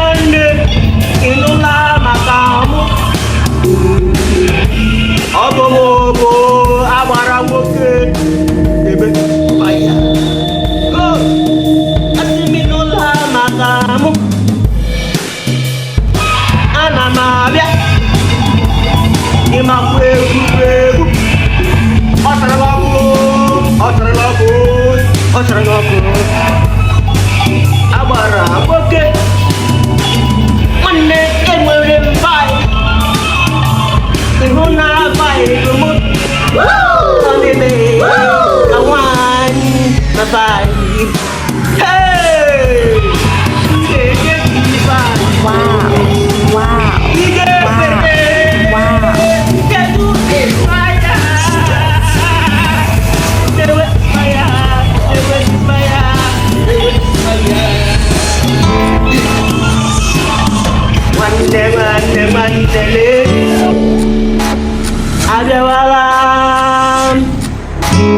Mande inola makamu obomobo agbara nwoke ebe faya go asiminola makamu ana m abịa ịmakwa egwu ọ chọrọ ọkụ agbara nwoke nwanne enwere mbai ịhụ na abai gomo ọdịbe na nwanyị na bai Mandele Adewalam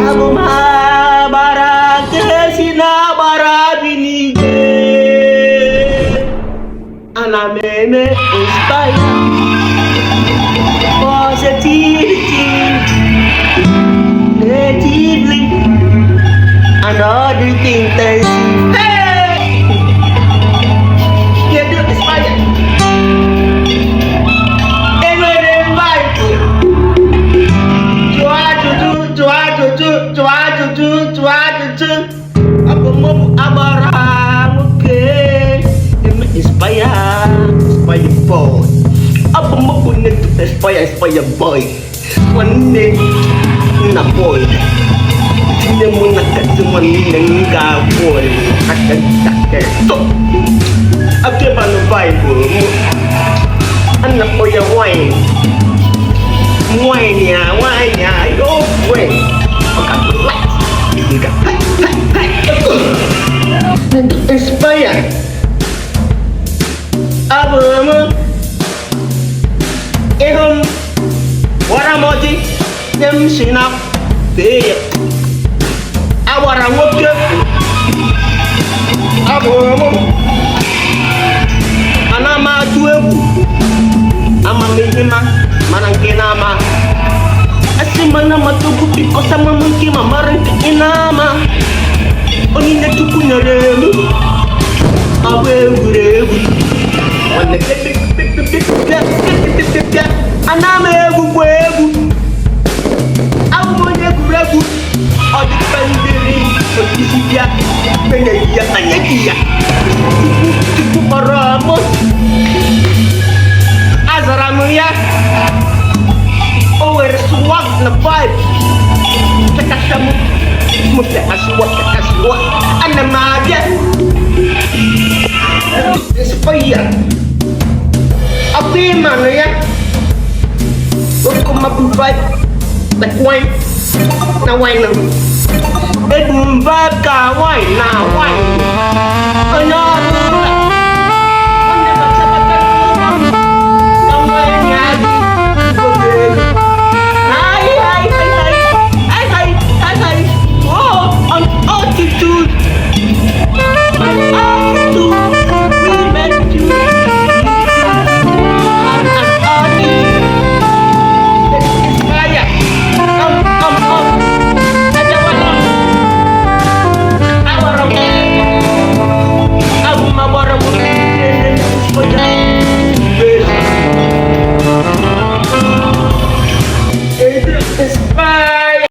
Abu Mahabara Kesina Barabinige Anameme inspire positivity natively and all the things they see. Inspire boy one day na boy hindi mo nakasuman ng boy kakak to ake ba no bible mo anak ko ya wine ya yo wine inspire abo mo ehom wara moji dem sinap be awara woke abomo anama tuegu ama mehima manangke nama asimana matugu piko sama mungki mamarante inama onine tukunya remu awe urebu wane aname egwu awụmonye egwuregwu ọdịpendiri osisi ya penyeji ya anyaji ya tupu kpọrọ mụ azara m ya o were swag na vibe pekasa m pekasiwa ana m abịa inspire apa mana ya untuk vibe like wine na wine na vibe ka wine na wine